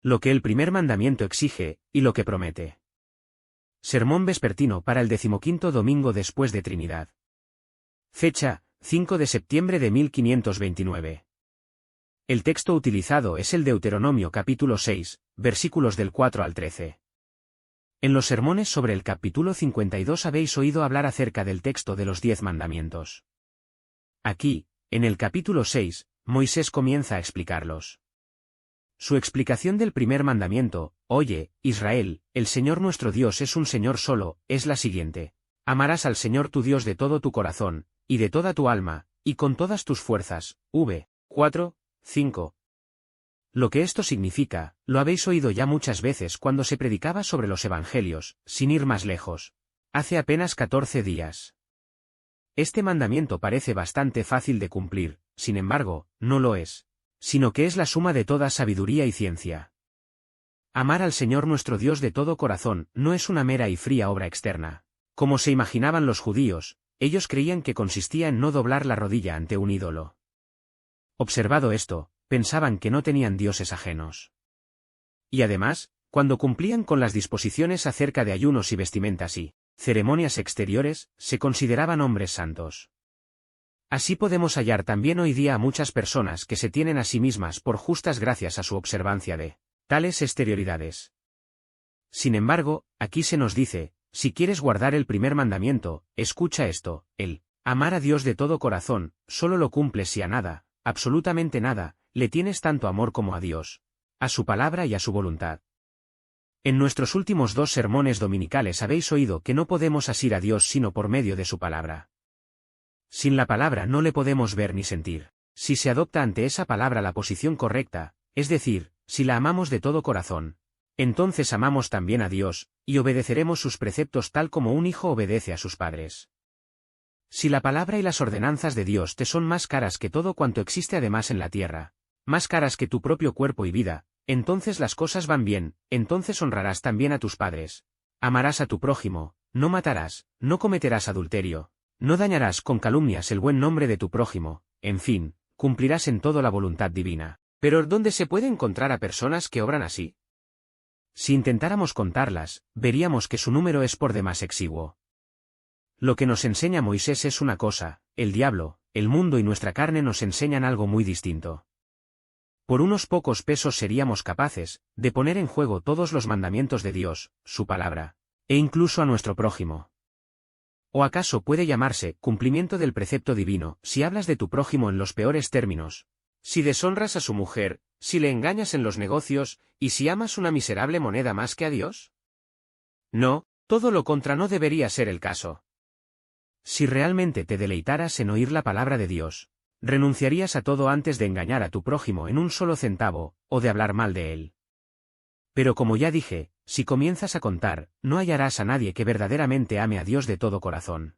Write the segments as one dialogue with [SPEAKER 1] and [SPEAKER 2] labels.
[SPEAKER 1] Lo que el primer mandamiento exige, y lo que promete. Sermón vespertino para el 15º domingo después de Trinidad. Fecha, 5 de septiembre de 1529. El texto utilizado es el Deuteronomio capítulo 6, versículos del 4 al 13. En los sermones sobre el capítulo 52 habéis oído hablar acerca del texto de los 10 mandamientos. Aquí, en el capítulo 6, Moisés comienza a explicarlos. Su explicación del primer mandamiento, oye, Israel, el Señor nuestro Dios es un Señor solo, es la siguiente. Amarás al Señor tu Dios de todo tu corazón, y de toda tu alma, y con todas tus fuerzas. 4, 5. Lo que esto significa, lo habéis oído ya muchas veces cuando se predicaba sobre los evangelios, sin ir más lejos. Hace apenas 14 días. Este mandamiento parece bastante fácil de cumplir, sin embargo, no lo es, sino que es la suma de toda sabiduría y ciencia. Amar al Señor nuestro Dios de todo corazón no es una mera y fría obra externa. Como se imaginaban los judíos, ellos creían que consistía en no doblar la rodilla ante un ídolo. Observado esto, pensaban que no tenían dioses ajenos. Y además, cuando cumplían con las disposiciones acerca de ayunos y vestimentas y ceremonias exteriores, se consideraban hombres santos. Así podemos hallar también hoy día a muchas personas que se tienen a sí mismas por justas gracias a su observancia de tales exterioridades. Sin embargo, aquí se nos dice, si quieres guardar el primer mandamiento, escucha esto, el amar a Dios de todo corazón, solo lo cumples si a nada, absolutamente nada, le tienes tanto amor como a Dios, a su palabra y a su voluntad. En nuestros últimos 2 sermones dominicales habéis oído que no podemos asir a Dios sino por medio de su palabra. Sin la palabra no le podemos ver ni sentir. Si se adopta ante esa palabra la posición correcta, es decir, si la amamos de todo corazón, entonces amamos también a Dios, y obedeceremos sus preceptos tal como un hijo obedece a sus padres. Si la palabra y las ordenanzas de Dios te son más caras que todo cuanto existe además en la tierra, más caras que tu propio cuerpo y vida, entonces las cosas van bien, entonces honrarás también a tus padres. Amarás a tu prójimo, no matarás, no cometerás adulterio, no dañarás con calumnias el buen nombre de tu prójimo, en fin, cumplirás en todo la voluntad divina. Pero ¿dónde se puede encontrar a personas que obran así? Si intentáramos contarlas, veríamos que su número es por demás exiguo. Lo que nos enseña Moisés es una cosa, el diablo, el mundo y nuestra carne nos enseñan algo muy distinto. Por unos pocos pesos seríamos capaces de poner en juego todos los mandamientos de Dios, su palabra, e incluso a nuestro prójimo. ¿O acaso puede llamarse cumplimiento del precepto divino si hablas de tu prójimo en los peores términos? Si deshonras a su mujer, si le engañas en los negocios, y si amas una miserable moneda más que a Dios? No, todo lo contra no debería ser el caso. Si realmente te deleitaras en oír la palabra de Dios, renunciarías a todo antes de engañar a tu prójimo en un solo centavo, o de hablar mal de él. Pero como ya dije, si comienzas a contar, no hallarás a nadie que verdaderamente ame a Dios de todo corazón.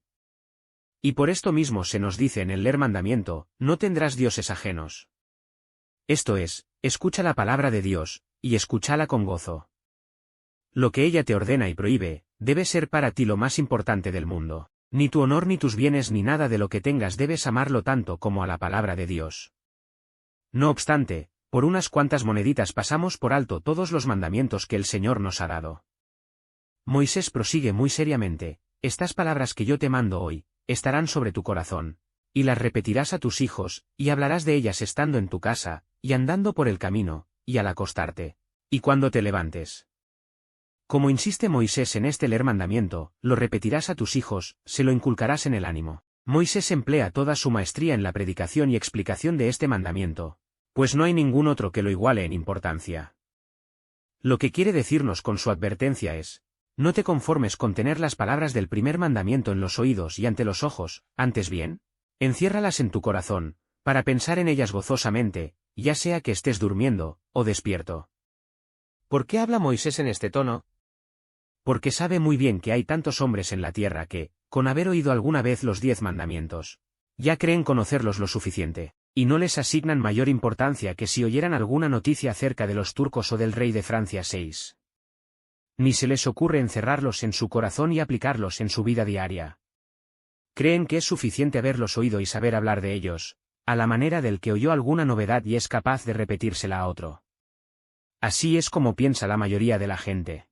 [SPEAKER 1] Y por esto mismo se nos dice en el mandamiento, no tendrás dioses ajenos. Esto es, escucha la palabra de Dios, y escúchala con gozo. Lo que ella te ordena y prohíbe, debe ser para ti lo más importante del mundo. Ni tu honor ni tus bienes ni nada de lo que tengas debes amarlo tanto como a la palabra de Dios. No obstante, por unas cuantas moneditas pasamos por alto todos los mandamientos que el Señor nos ha dado. Moisés prosigue muy seriamente, estas palabras que yo te mando hoy, estarán sobre tu corazón, y las repetirás a tus hijos, y hablarás de ellas estando en tu casa, y andando por el camino, y al acostarte, y cuando te levantes. Como insiste Moisés en este mandamiento, lo repetirás a tus hijos, se lo inculcarás en el ánimo. Moisés emplea toda su maestría en la predicación y explicación de este mandamiento, pues no hay ningún otro que lo iguale en importancia. Lo que quiere decirnos con su advertencia es, no te conformes con tener las palabras del primer mandamiento en los oídos y ante los ojos, antes bien, enciérralas en tu corazón, para pensar en ellas gozosamente, ya sea que estés durmiendo, o despierto. ¿Por qué habla Moisés en este tono? Porque sabe muy bien que hay tantos hombres en la tierra que, con haber oído alguna vez los 10 mandamientos, ya creen conocerlos lo suficiente, y no les asignan mayor importancia que si oyeran alguna noticia acerca de los turcos o del rey de Francia 6. Ni se les ocurre encerrarlos en su corazón y aplicarlos en su vida diaria. Creen que es suficiente haberlos oído y saber hablar de ellos, a la manera del que oyó alguna novedad y es capaz de repetírsela a otro. Así es como piensa la mayoría de la gente.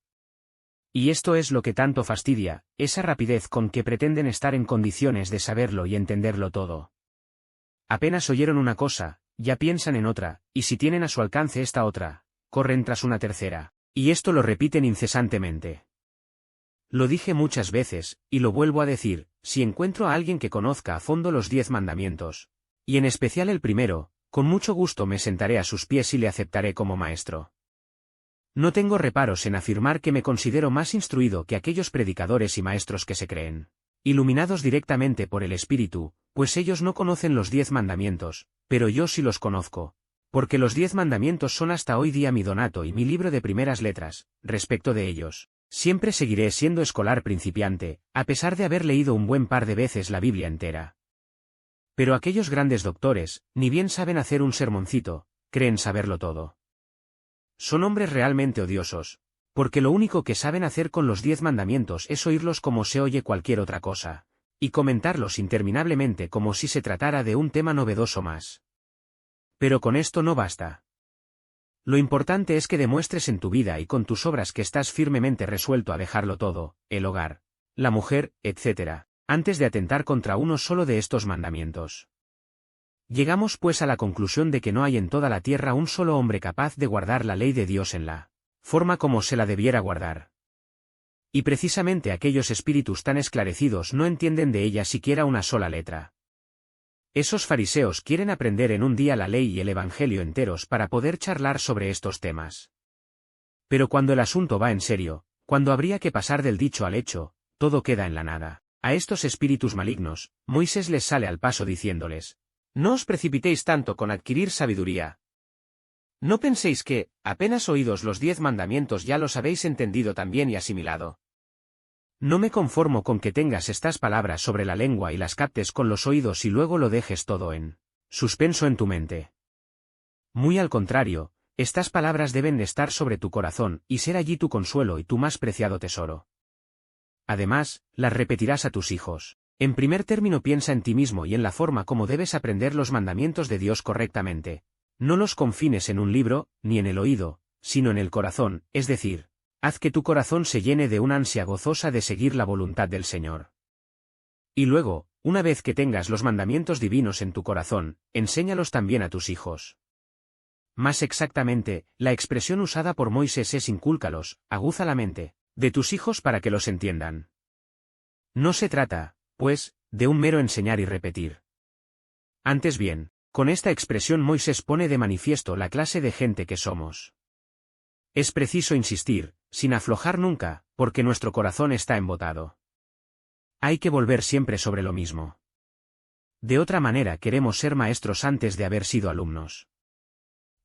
[SPEAKER 1] Y esto es lo que tanto fastidia, esa rapidez con que pretenden estar en condiciones de saberlo y entenderlo todo. Apenas oyeron una cosa, ya piensan en otra, y si tienen a su alcance esta otra, corren tras una tercera, y esto lo repiten incesantemente. Lo dije muchas veces, y lo vuelvo a decir, si encuentro a alguien que conozca a fondo los 10 mandamientos, y en especial el primero, con mucho gusto me sentaré a sus pies y le aceptaré como maestro. No tengo reparos en afirmar que me considero más instruido que aquellos predicadores y maestros que se creen iluminados directamente por el Espíritu, pues ellos no conocen los 10 mandamientos, pero yo sí los conozco, porque los 10 mandamientos son hasta hoy día mi donato y mi libro de primeras letras. Respecto de ellos, siempre seguiré siendo escolar principiante, a pesar de haber leído un buen par de veces la Biblia entera. Pero aquellos grandes doctores, ni bien saben hacer un sermoncito, creen saberlo todo. Son hombres realmente odiosos, porque lo único que saben hacer con los 10 mandamientos es oírlos como se oye cualquier otra cosa, y comentarlos interminablemente como si se tratara de un tema novedoso más. Pero con esto no basta. Lo importante es que demuestres en tu vida y con tus obras que estás firmemente resuelto a dejarlo todo, el hogar, la mujer, etc., antes de atentar contra uno solo de estos mandamientos. Llegamos pues a la conclusión de que no hay en toda la tierra un solo hombre capaz de guardar la ley de Dios en la forma como se la debiera guardar. Y precisamente aquellos espíritus tan esclarecidos no entienden de ella siquiera una sola letra. Esos fariseos quieren aprender en un día la ley y el evangelio enteros para poder charlar sobre estos temas. Pero cuando el asunto va en serio, cuando habría que pasar del dicho al hecho, todo queda en la nada. A estos espíritus malignos, Moisés les sale al paso diciéndoles: no os precipitéis tanto con adquirir sabiduría. No penséis que, apenas oídos los 10 mandamientos ya los habéis entendido también y asimilado. No me conformo con que tengas estas palabras sobre la lengua y las captes con los oídos y luego lo dejes todo en suspenso en tu mente. Muy al contrario, estas palabras deben de estar sobre tu corazón y ser allí tu consuelo y tu más preciado tesoro. Además, las repetirás a tus hijos. En primer término piensa en ti mismo y en la forma como debes aprender los mandamientos de Dios correctamente. No los confines en un libro, ni en el oído, sino en el corazón, es decir, haz que tu corazón se llene de una ansia gozosa de seguir la voluntad del Señor. Y luego, una vez que tengas los mandamientos divinos en tu corazón, enséñalos también a tus hijos. Más exactamente, la expresión usada por Moisés es incúlcalos, aguza la mente, de tus hijos para que los entiendan. No se trata, pues, de un mero enseñar y repetir. Antes bien, con esta expresión Moisés pone de manifiesto la clase de gente que somos. Es preciso insistir, sin aflojar nunca, porque nuestro corazón está embotado. Hay que volver siempre sobre lo mismo. De otra manera queremos ser maestros antes de haber sido alumnos.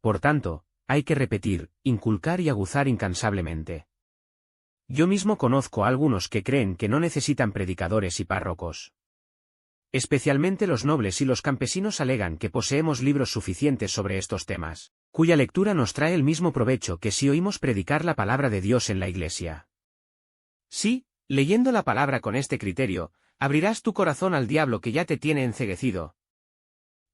[SPEAKER 1] Por tanto, hay que repetir, inculcar y aguzar incansablemente. Yo mismo conozco a algunos que creen que no necesitan predicadores y párrocos. Especialmente los nobles y los campesinos alegan que poseemos libros suficientes sobre estos temas, cuya lectura nos trae el mismo provecho que si oímos predicar la palabra de Dios en la iglesia. Sí, leyendo la palabra con este criterio, abrirás tu corazón al diablo que ya te tiene enceguecido.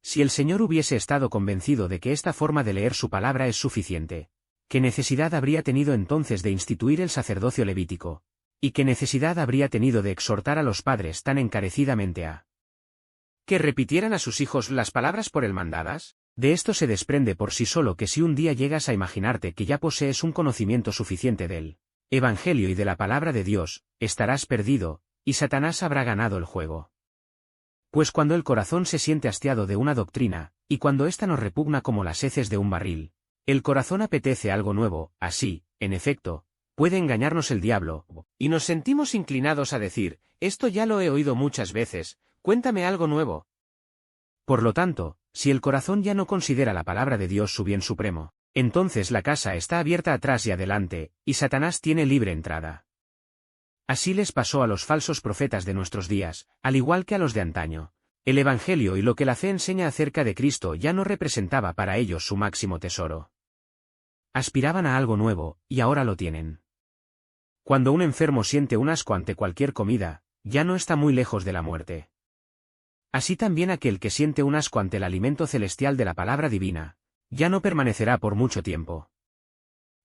[SPEAKER 1] Si el Señor hubiese estado convencido de que esta forma de leer su palabra es suficiente, ¿qué necesidad habría tenido entonces de instituir el sacerdocio levítico? ¿Y qué necesidad habría tenido de exhortar a los padres tan encarecidamente a que repitieran a sus hijos las palabras por él mandadas? De esto se desprende por sí solo que si un día llegas a imaginarte que ya posees un conocimiento suficiente del Evangelio y de la palabra de Dios, estarás perdido, y Satanás habrá ganado el juego. Pues cuando el corazón se siente hastiado de una doctrina, y cuando ésta nos repugna como las heces de un barril, el corazón apetece algo nuevo, así, en efecto, puede engañarnos el diablo, y nos sentimos inclinados a decir: esto ya lo he oído muchas veces, cuéntame algo nuevo. Por lo tanto, si el corazón ya no considera la palabra de Dios su bien supremo, entonces la casa está abierta atrás y adelante, y Satanás tiene libre entrada. Así les pasó a los falsos profetas de nuestros días, al igual que a los de antaño. El Evangelio y lo que la fe enseña acerca de Cristo ya no representaba para ellos su máximo tesoro. Aspiraban a algo nuevo, y ahora lo tienen. Cuando un enfermo siente un asco ante cualquier comida, ya no está muy lejos de la muerte. Así también aquel que siente un asco ante el alimento celestial de la palabra divina, ya no permanecerá por mucho tiempo.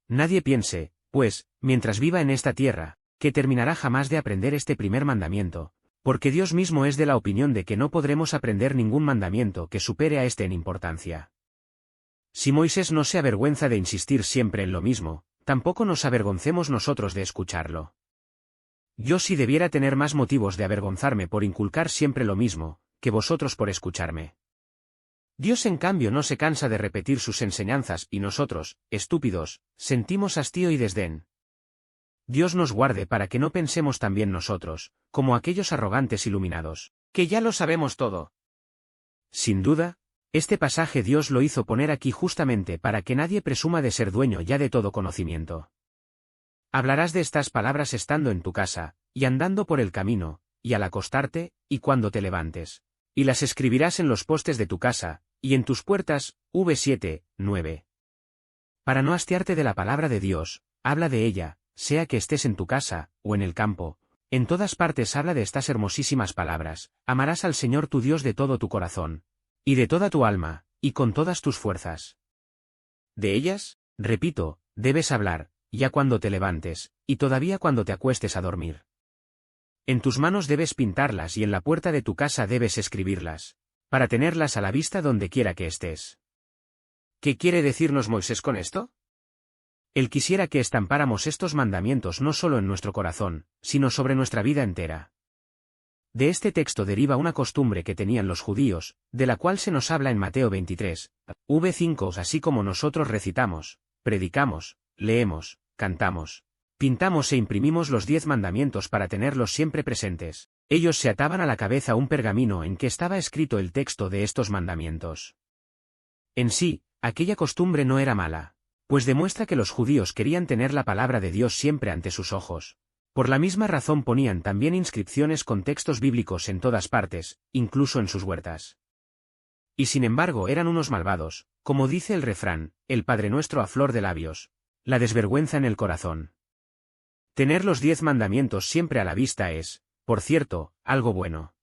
[SPEAKER 1] Nadie piense, pues, mientras viva en esta tierra, que terminará jamás de aprender este primer mandamiento, porque Dios mismo es de la opinión de que no podremos aprender ningún mandamiento que supere a este en importancia. Si Moisés no se avergüenza de insistir siempre en lo mismo, tampoco nos avergoncemos nosotros de escucharlo. Yo sí debiera tener más motivos de avergonzarme por inculcar siempre lo mismo, que vosotros por escucharme. Dios en cambio no se cansa de repetir sus enseñanzas y nosotros, estúpidos, sentimos hastío y desdén. Dios nos guarde para que no pensemos también nosotros, como aquellos arrogantes iluminados, que ya lo sabemos todo. Sin duda, este pasaje Dios lo hizo poner aquí justamente para que nadie presuma de ser dueño ya de todo conocimiento. Hablarás de estas palabras estando en tu casa, y andando por el camino, y al acostarte, y cuando te levantes. Y las escribirás en los postes de tu casa, y en tus puertas, v7, 9. Para no hastiarte de la palabra de Dios, habla de ella, sea que estés en tu casa, o en el campo. En todas partes habla de estas hermosísimas palabras: amarás al Señor tu Dios de todo tu corazón, y de toda tu alma, y con todas tus fuerzas. De ellas, repito, debes hablar, ya cuando te levantes, y todavía cuando te acuestes a dormir. En tus manos debes pintarlas y en la puerta de tu casa debes escribirlas, para tenerlas a la vista donde quiera que estés. ¿Qué quiere decirnos Moisés con esto? Él quisiera que estampáramos estos mandamientos no solo en nuestro corazón, sino sobre nuestra vida entera. De este texto deriva una costumbre que tenían los judíos, de la cual se nos habla en Mateo 23, v5, así como nosotros recitamos, predicamos, leemos, cantamos, pintamos e imprimimos los 10 mandamientos para tenerlos siempre presentes. Ellos se ataban a la cabeza un pergamino en que estaba escrito el texto de estos mandamientos. En sí, aquella costumbre no era mala, pues demuestra que los judíos querían tener la palabra de Dios siempre ante sus ojos. Por la misma razón ponían también inscripciones con textos bíblicos en todas partes, incluso en sus huertas. Y sin embargo eran unos malvados, como dice el refrán, el Padre Nuestro a flor de labios, la desvergüenza en el corazón. Tener los 10 mandamientos siempre a la vista es, por cierto, algo bueno.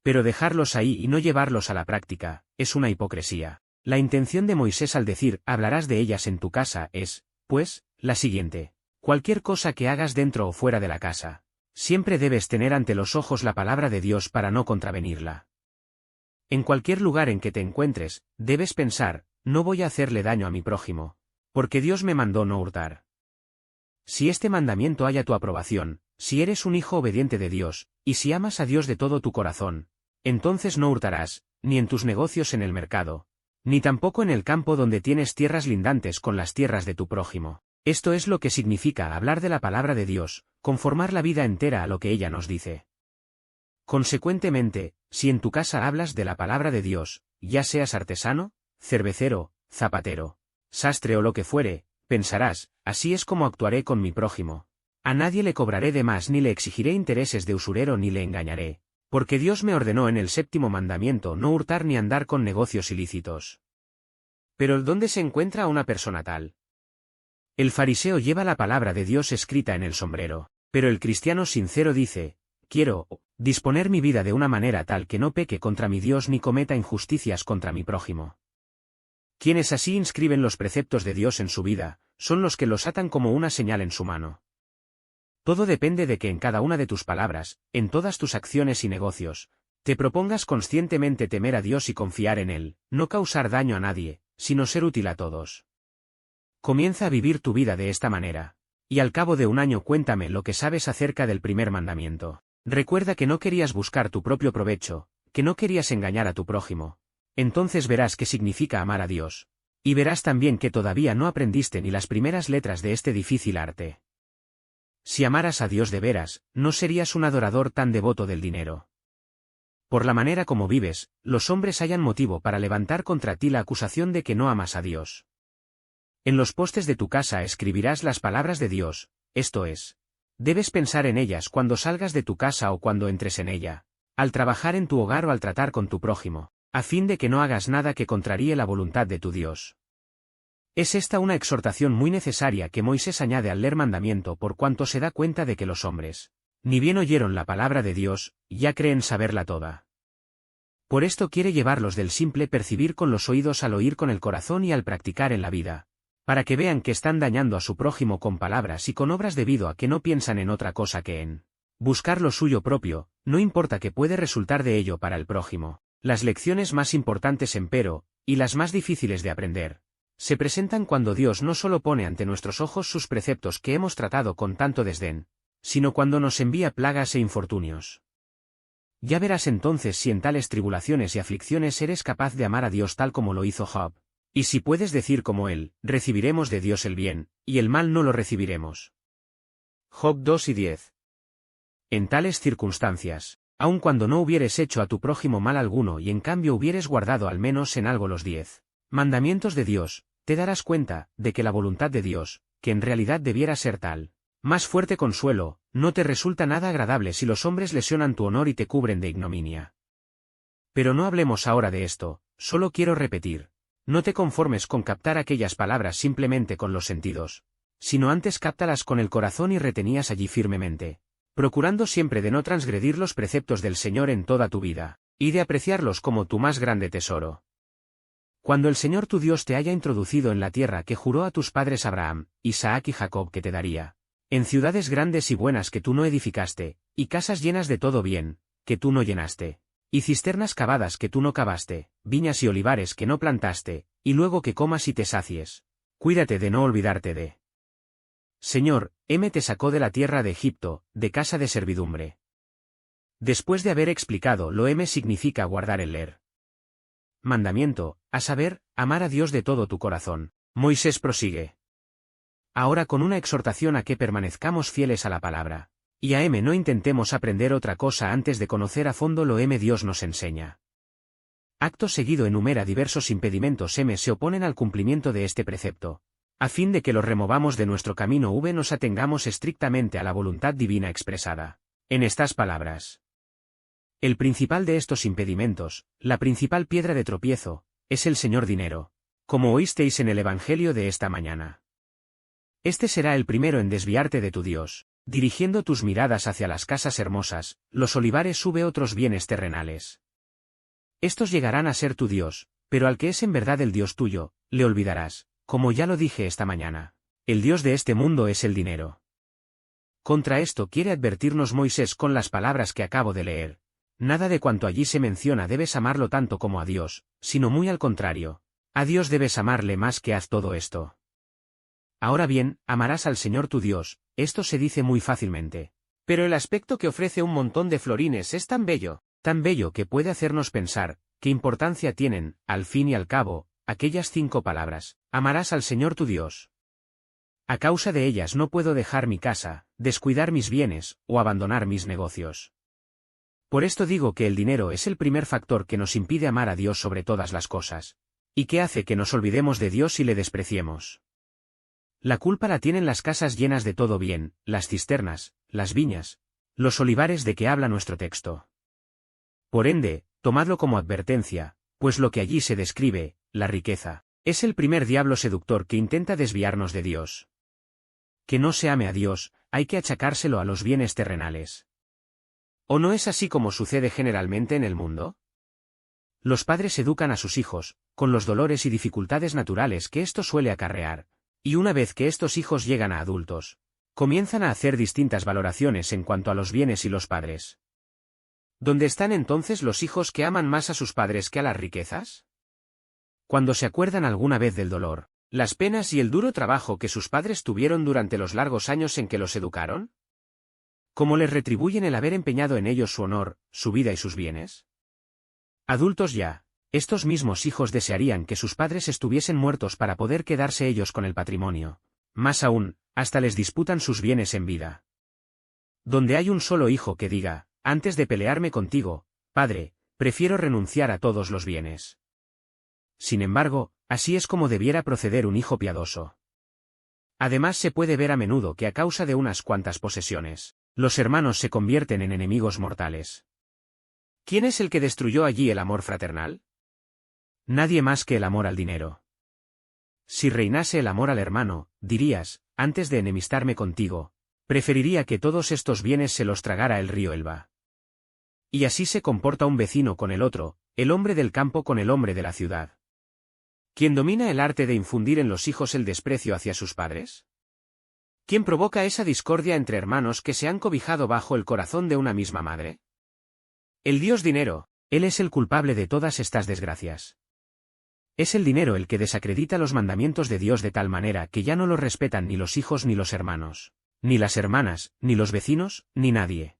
[SPEAKER 1] Pero dejarlos ahí y no llevarlos a la práctica, es una hipocresía. La intención de Moisés al decir, hablarás de ellas en tu casa es, pues, la siguiente: cualquier cosa que hagas dentro o fuera de la casa, siempre debes tener ante los ojos la palabra de Dios para no contravenirla. En cualquier lugar en que te encuentres, debes pensar, no voy a hacerle daño a mi prójimo, porque Dios me mandó no hurtar. Si este mandamiento haya tu aprobación, si eres un hijo obediente de Dios, y si amas a Dios de todo tu corazón, entonces no hurtarás, ni en tus negocios en el mercado, ni tampoco en el campo donde tienes tierras lindantes con las tierras de tu prójimo. Esto es lo que significa hablar de la palabra de Dios, conformar la vida entera a lo que ella nos dice. Consecuentemente, si en tu casa hablas de la palabra de Dios, ya seas artesano, cervecero, zapatero, sastre o lo que fuere, pensarás, así es como actuaré con mi prójimo. A nadie le cobraré de más ni le exigiré intereses de usurero ni le engañaré, porque Dios me ordenó en el 7º mandamiento no hurtar ni andar con negocios ilícitos. Pero ¿dónde se encuentra una persona tal? El fariseo lleva la palabra de Dios escrita en el sombrero, pero el cristiano sincero dice, quiero disponer mi vida de una manera tal que no peque contra mi Dios ni cometa injusticias contra mi prójimo. Quienes así inscriben los preceptos de Dios en su vida, son los que los atan como una señal en su mano. Todo depende de que en cada una de tus palabras, en todas tus acciones y negocios, te propongas conscientemente temer a Dios y confiar en Él, no causar daño a nadie, sino ser útil a todos. Comienza a vivir tu vida de esta manera, y al cabo de un año cuéntame lo que sabes acerca del primer mandamiento. Recuerda que no querías buscar tu propio provecho, que no querías engañar a tu prójimo. Entonces verás qué significa amar a Dios. Y verás también que todavía no aprendiste ni las primeras letras de este difícil arte. Si amaras a Dios de veras, no serías un adorador tan devoto del dinero. Por la manera como vives, los hombres hallan motivo para levantar contra ti la acusación de que no amas a Dios. En los postes de tu casa escribirás las palabras de Dios, esto es, debes pensar en ellas cuando salgas de tu casa o cuando entres en ella, al trabajar en tu hogar o al tratar con tu prójimo, a fin de que no hagas nada que contraríe la voluntad de tu Dios. Es esta una exhortación muy necesaria que Moisés añade al leer mandamiento por cuanto se da cuenta de que los hombres, ni bien oyeron la palabra de Dios, ya creen saberla toda. Por esto quiere llevarlos del simple percibir con los oídos al oír con el corazón y al practicar en la vida, para que vean que están dañando a su prójimo con palabras y con obras debido a que no piensan en otra cosa que en buscar lo suyo propio, no importa que puede resultar de ello para el prójimo. Las lecciones más importantes, empero, y las más difíciles de aprender, se presentan cuando Dios no solo pone ante nuestros ojos sus preceptos que hemos tratado con tanto desdén, sino cuando nos envía plagas e infortunios. Ya verás entonces si en tales tribulaciones y aflicciones eres capaz de amar a Dios tal como lo hizo Job. Y si puedes decir como él, recibiremos de Dios el bien, y el mal no lo recibiremos. Job 2:10. En tales circunstancias, aun cuando no hubieres hecho a tu prójimo mal alguno y en cambio hubieres guardado al menos en algo los 10 mandamientos de Dios, te darás cuenta de que la voluntad de Dios, que en realidad debiera ser tal, más fuerte consuelo, no te resulta nada agradable si los hombres lesionan tu honor y te cubren de ignominia. Pero no hablemos ahora de esto, solo quiero repetir. No te conformes con captar aquellas palabras simplemente con los sentidos, sino antes cáptalas con el corazón y retenías allí firmemente, procurando siempre de no transgredir los preceptos del Señor en toda tu vida, y de apreciarlos como tu más grande tesoro. Cuando el Señor tu Dios te haya introducido en la tierra que juró a tus padres Abraham, Isaac y Jacob que te daría, en ciudades grandes y buenas que tú no edificaste, y casas llenas de todo bien, que tú no llenaste, y cisternas cavadas que tú no cavaste, viñas y olivares que no plantaste, y luego que comas y te sacies. Cuídate de no olvidarte de Señor, heme te sacó de la tierra de Egipto, de casa de servidumbre. Después de haber explicado lo heme significa guardar el leer mandamiento, a saber, amar a Dios de todo tu corazón, Moisés prosigue. Ahora con una exhortación a que permanezcamos fieles a la palabra. Y a no intentemos aprender otra cosa antes de conocer a fondo lo Dios nos enseña. Acto seguido enumera diversos impedimentos se oponen al cumplimiento de este precepto, a fin de que los removamos de nuestro camino nos atengamos estrictamente a la voluntad divina expresada en estas palabras. El principal de estos impedimentos, la principal piedra de tropiezo, es el señor dinero, como oísteis en el Evangelio de esta mañana. Este será el primero en desviarte de tu Dios. Dirigiendo tus miradas hacia las casas hermosas, los olivares sube otros bienes terrenales. Estos llegarán a ser tu Dios, pero al que es en verdad el Dios tuyo, le olvidarás, como ya lo dije esta mañana. El Dios de este mundo es el dinero. Contra esto quiere advertirnos Moisés con las palabras que acabo de leer. Nada de cuanto allí se menciona debes amarlo tanto como a Dios, sino muy al contrario. A Dios debes amarle más que haz todo esto. Ahora bien, amarás al Señor tu Dios, esto se dice muy fácilmente. Pero el aspecto que ofrece un montón de florines es tan bello que puede hacernos pensar, qué importancia tienen, al fin y al cabo, aquellas 5 palabras, amarás al Señor tu Dios. A causa de ellas no puedo dejar mi casa, descuidar mis bienes, o abandonar mis negocios. Por esto digo que el dinero es el primer factor que nos impide amar a Dios sobre todas las cosas, y que hace que nos olvidemos de Dios y le despreciemos. La culpa la tienen las casas llenas de todo bien, las cisternas, las viñas, los olivares de que habla nuestro texto. Por ende, tomadlo como advertencia, pues lo que allí se describe, la riqueza, es el primer diablo seductor que intenta desviarnos de Dios. Que no se ame a Dios, hay que achacárselo a los bienes terrenales. ¿O no es así como sucede generalmente en el mundo? Los padres educan a sus hijos, con los dolores y dificultades naturales que esto suele acarrear. Y una vez que estos hijos llegan a adultos, comienzan a hacer distintas valoraciones en cuanto a los bienes y los padres. ¿Dónde están entonces los hijos que aman más a sus padres que a las riquezas? Cuando se acuerdan alguna vez del dolor, las penas y el duro trabajo que sus padres tuvieron durante los largos años en que los educaron. ¿Cómo les retribuyen el haber empeñado en ellos su honor, su vida y sus bienes? Adultos ya. Estos mismos hijos desearían que sus padres estuviesen muertos para poder quedarse ellos con el patrimonio. Más aún, hasta les disputan sus bienes en vida. Donde hay un solo hijo que diga, antes de pelearme contigo, padre, prefiero renunciar a todos los bienes. Sin embargo, así es como debiera proceder un hijo piadoso. Además se puede ver a menudo que a causa de unas cuantas posesiones, los hermanos se convierten en enemigos mortales. ¿Quién es el que destruyó allí el amor fraternal? Nadie más que el amor al dinero. Si reinase el amor al hermano, dirías, antes de enemistarme contigo, preferiría que todos estos bienes se los tragara el río Elba. Y así se comporta un vecino con el otro, el hombre del campo con el hombre de la ciudad. ¿Quién domina el arte de infundir en los hijos el desprecio hacia sus padres? ¿Quién provoca esa discordia entre hermanos que se han cobijado bajo el corazón de una misma madre? El dios dinero, él es el culpable de todas estas desgracias. Es el dinero el que desacredita los mandamientos de Dios de tal manera que ya no los respetan ni los hijos ni los hermanos, ni las hermanas, ni los vecinos, ni nadie.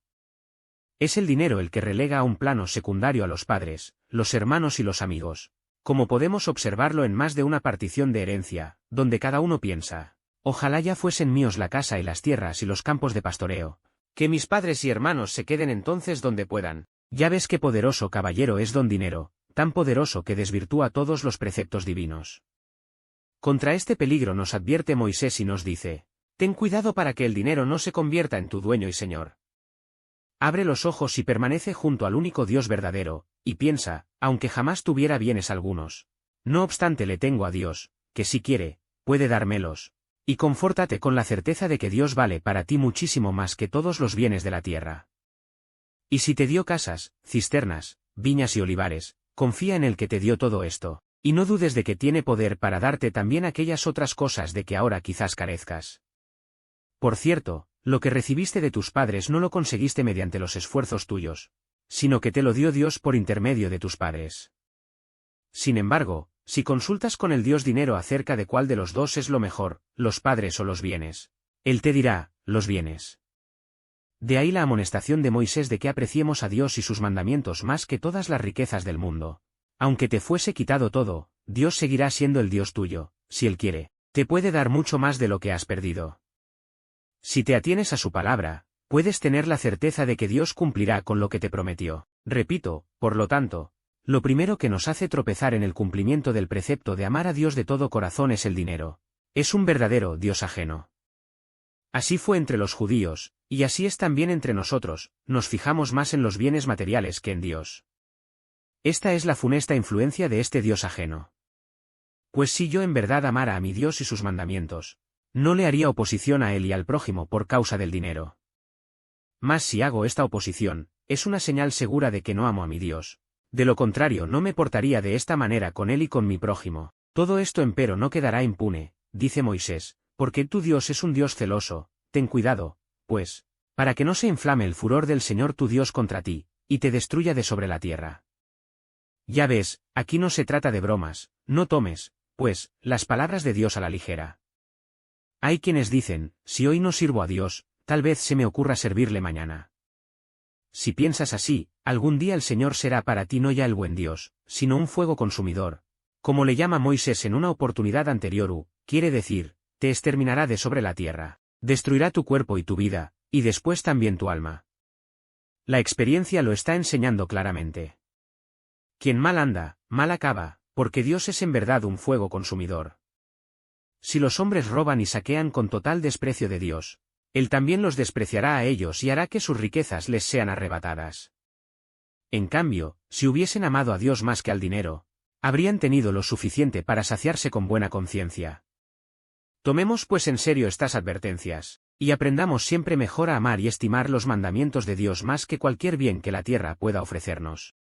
[SPEAKER 1] Es el dinero el que relega a un plano secundario a los padres, los hermanos y los amigos, como podemos observarlo en más de una partición de herencia, donde cada uno piensa: ojalá ya fuesen míos la casa y las tierras y los campos de pastoreo, que mis padres y hermanos se queden entonces donde puedan. Ya ves qué poderoso caballero es don Dinero, tan poderoso que desvirtúa todos los preceptos divinos. Contra este peligro nos advierte Moisés y nos dice: ten cuidado para que el dinero no se convierta en tu dueño y señor. Abre los ojos y permanece junto al único Dios verdadero, y piensa, aunque jamás tuviera bienes algunos, no obstante le tengo a Dios, que si quiere, puede dármelos, y confórtate con la certeza de que Dios vale para ti muchísimo más que todos los bienes de la tierra. Y si te dio casas, cisternas, viñas y olivares, confía en el que te dio todo esto, y no dudes de que tiene poder para darte también aquellas otras cosas de que ahora quizás carezcas. Por cierto, lo que recibiste de tus padres no lo conseguiste mediante los esfuerzos tuyos, sino que te lo dio Dios por intermedio de tus padres. Sin embargo, si consultas con el Dios dinero acerca de cuál de los dos es lo mejor, los padres o los bienes, él te dirá: los bienes. De ahí la amonestación de Moisés de que apreciemos a Dios y sus mandamientos más que todas las riquezas del mundo. Aunque te fuese quitado todo, Dios seguirá siendo el Dios tuyo, si Él quiere, te puede dar mucho más de lo que has perdido. Si te atienes a su palabra, puedes tener la certeza de que Dios cumplirá con lo que te prometió. Repito, por lo tanto, lo primero que nos hace tropezar en el cumplimiento del precepto de amar a Dios de todo corazón es el dinero. Es un verdadero Dios ajeno. Así fue entre los judíos, y así es también entre nosotros, nos fijamos más en los bienes materiales que en Dios. Esta es la funesta influencia de este Dios ajeno. Pues si yo en verdad amara a mi Dios y sus mandamientos, no le haría oposición a él y al prójimo por causa del dinero. Mas si hago esta oposición, es una señal segura de que no amo a mi Dios. De lo contrario no me portaría de esta manera con él y con mi prójimo. Todo esto empero no quedará impune, dice Moisés, porque tu Dios es un Dios celoso. Ten cuidado, pues, para que no se inflame el furor del Señor tu Dios contra ti, y te destruya de sobre la tierra. Ya ves, aquí no se trata de bromas, no tomes, pues, las palabras de Dios a la ligera. Hay quienes dicen: si hoy no sirvo a Dios, tal vez se me ocurra servirle mañana. Si piensas así, algún día el Señor será para ti no ya el buen Dios, sino un fuego consumidor. Como le llama Moisés en una oportunidad anterior, quiere decir, te exterminará de sobre la tierra. Destruirá tu cuerpo y tu vida, y después también tu alma. La experiencia lo está enseñando claramente. Quien mal anda, mal acaba, porque Dios es en verdad un fuego consumidor. Si los hombres roban y saquean con total desprecio de Dios, Él también los despreciará a ellos y hará que sus riquezas les sean arrebatadas. En cambio, si hubiesen amado a Dios más que al dinero, habrían tenido lo suficiente para saciarse con buena conciencia. Tomemos pues en serio estas advertencias, y aprendamos siempre mejor a amar y estimar los mandamientos de Dios más que cualquier bien que la tierra pueda ofrecernos.